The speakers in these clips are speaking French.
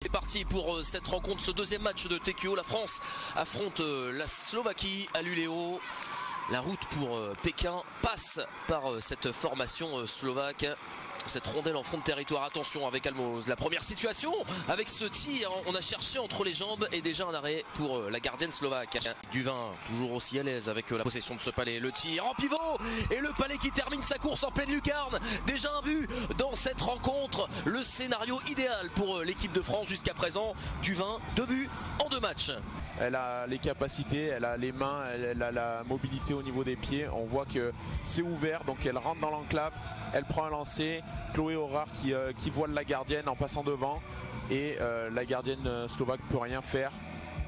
C'est parti pour cette rencontre, ce deuxième match de TQO. La France affronte la Slovaquie à l'Uléo. La route pour Pékin passe par cette formation slovaque. Cette rondelle en fond de territoire, attention avec Almoz. La première situation avec ce tir, on a cherché entre les jambes et déjà un arrêt pour la gardienne slovaque. Duvin toujours aussi à l'aise avec la possession de ce palais. Le tir en pivot et le palais qui termine sa course en pleine lucarne. Déjà un but dans cette rencontre. Le scénario idéal pour l'équipe de France jusqu'à présent. Duvin, 2 buts en 2 matchs. Elle a les capacités, elle a les mains, elle a la mobilité au niveau des pieds. On voit que c'est ouvert, donc elle rentre dans l'enclave, elle prend un lancer. Chloé Horard qui voile la gardienne en passant devant. Et la gardienne slovaque peut rien faire.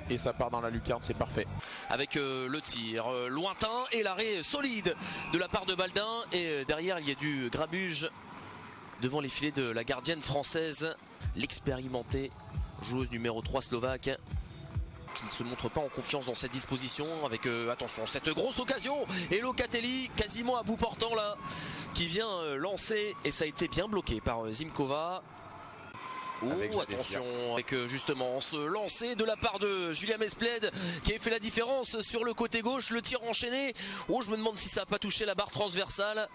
Et ça part dans la lucarne, c'est parfait. Avec le tir lointain et l'arrêt solide de la part de Baldin. Et derrière, il y a du grabuge devant les filets de la gardienne française. L'expérimentée joueuse numéro 3 slovaque, qui ne se montre pas en confiance dans cette disposition avec, attention, cette grosse occasion et Locatelli quasiment à bout portant là, qui vient lancer et ça a été bien bloqué par Zimkova. Attention avec justement ce lancer de la part de Julia Mespled qui a fait la différence sur le côté gauche, le tir enchaîné. Je me demande si ça n'a pas touché la barre transversale.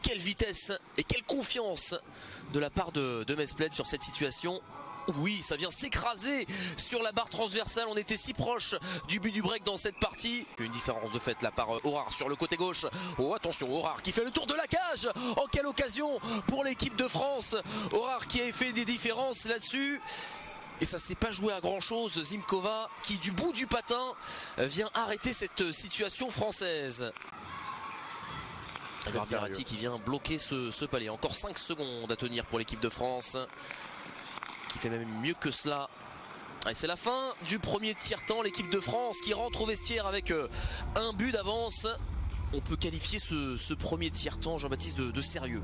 Quelle vitesse et quelle confiance de la part de Mespled sur cette situation. Oui, ça vient s'écraser sur la barre transversale. On était si proche du but du break dans cette partie. Une différence de fait là par Horard sur le côté gauche. Attention, Horard qui fait le tour de la cage. Oh, quelle occasion pour l'équipe de France. Horard qui a fait des différences là-dessus. Et ça s'est pas joué à grand chose. Zimkova qui du bout du patin vient arrêter cette situation française. Barbieri qui vient bloquer ce palais. Encore 5 secondes à tenir pour l'équipe de France, qui fait même mieux que cela. Et c'est la fin du premier tiers-temps. L'équipe de France qui rentre au vestiaire avec un but d'avance. On peut qualifier ce premier tiers-temps, Jean-Baptiste, de sérieux.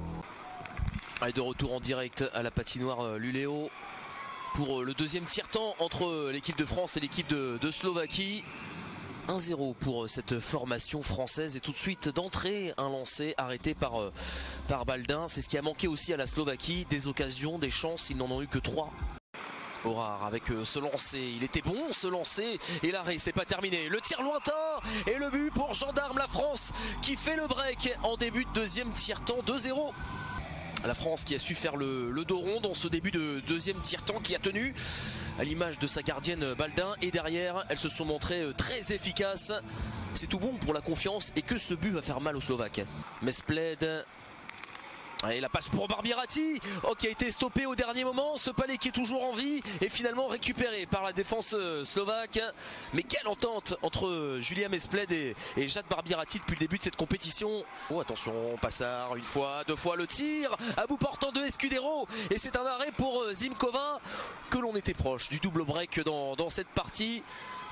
Allez, de retour en direct à la patinoire Luleå pour le deuxième tiers-temps entre l'équipe de France et l'équipe de Slovaquie. 1-0 pour cette formation française et tout de suite d'entrée un lancer arrêté par Baldin. C'est ce qui a manqué aussi à la Slovaquie, des occasions, des chances, ils n'en ont eu que 3. Horard avec ce lancer, il était bon ce lancer et l'arrêt c'est pas terminé. Le tir lointain et le but pour Gendarme, la France qui fait le break en début de deuxième tiers-temps, 2-0. La France qui a su faire le dos rond dans ce début de deuxième tiers-temps, qui a tenu à l'image de sa gardienne Baldin. Et derrière, elles se sont montrées très efficaces. C'est tout bon pour la confiance et que ce but va faire mal aux Slovaques. Mespled. Et la passe pour Barbieri, qui a été stoppé au dernier moment. Ce palais qui est toujours en vie est finalement récupéré par la défense slovaque. Mais quelle entente entre Julia Mespled et Jade Barbieri depuis le début de cette compétition. Attention, Passard, une fois, 2 fois, le tir à bout portant de Escudero. Et c'est un arrêt pour Zimkova, que l'on était proche du double break dans cette partie.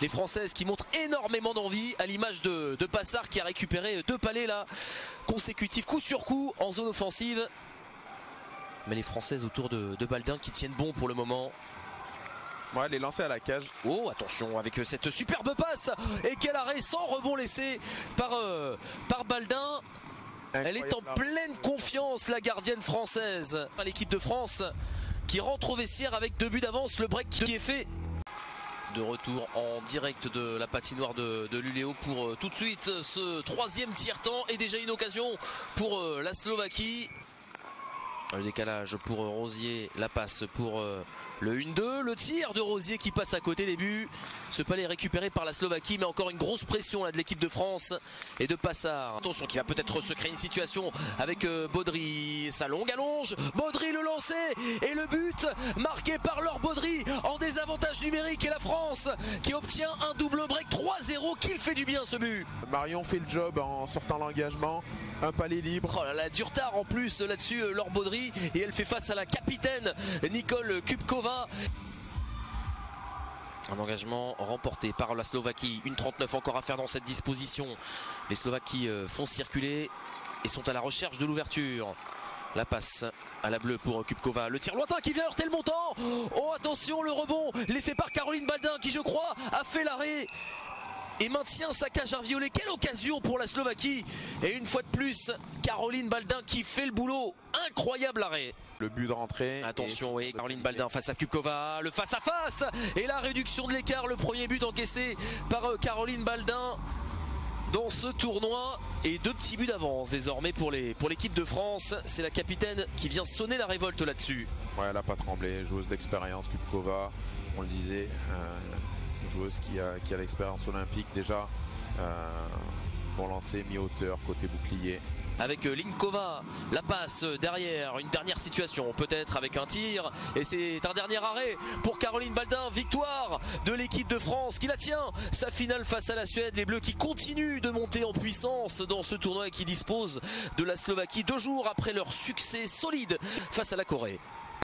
Les Françaises qui montrent énormément d'envie, à l'image de Passard qui a récupéré 2 palais là consécutifs, coup sur coup en zone offensive. Mais les Françaises autour de Baldin qui tiennent bon pour le moment. Ouais, elle est lancée à la cage. Attention avec cette superbe passe. Et quel arrêt sans rebond laissé par Baldin. Elle est en pleine confiance, la gardienne française. L'équipe de France qui rentre au vestiaire avec 2 buts d'avance. Le break qui est fait. De retour en direct de la patinoire de Luleå pour tout de suite ce troisième tiers-temps et déjà une occasion pour la Slovaquie. Le décalage pour Rosier, la passe pour le 1-2, le tir de Rosier qui passe à côté des buts. Ce palais est récupéré par la Slovaquie, mais encore une grosse pression là de l'équipe de France et de Passard. Attention qui va peut-être se créer une situation avec Baudry, sa longue allonge, Baudry le lancer et le but marqué par Laure Baudry en désavantage numérique, et la France qui obtient un double break 3-0. Qu'il fait du bien ce but. Marion fait le job en sortant l'engagement, un palais libre. Elle a du retard en plus là-dessus, Laure Baudry, et elle fait face à la capitaine Nicole Kubkova. Un engagement remporté par la Slovaquie. 1,39 encore à faire dans cette disposition. Les Slovaques qui font circuler et sont à la recherche de l'ouverture. La passe à la bleue pour Kubkova. Le tir lointain qui vient heurter le montant. Attention, le rebond laissé par Caroline Baldin qui, je crois, a fait l'arrêt et maintient sa cage inviolée. Quelle occasion pour la Slovaquie. Et une fois de plus, Caroline Baldin qui fait le boulot. Incroyable arrêt. Le but de rentrée. Attention, oui, Caroline Baldin face à Kupkova, le face à face et la réduction de l'écart, le premier but encaissé par Caroline Baldin dans ce tournoi et 2 petits buts d'avance désormais pour l'équipe de France. C'est la capitaine qui vient sonner la révolte là-dessus. Ouais, elle n'a pas tremblé, joueuse d'expérience, Kupkova, on le disait, joueuse qui a l'expérience olympique déjà. Bon lancer, mi-hauteur, côté bouclier. Avec Linkova, la passe derrière, une dernière situation peut-être avec un tir et c'est un dernier arrêt pour Caroline Baldin. Victoire de l'équipe de France qui la tient, sa finale face à la Suède. Les Bleus qui continuent de monter en puissance dans ce tournoi et qui disposent de la Slovaquie 2 jours après leur succès solide face à la Corée.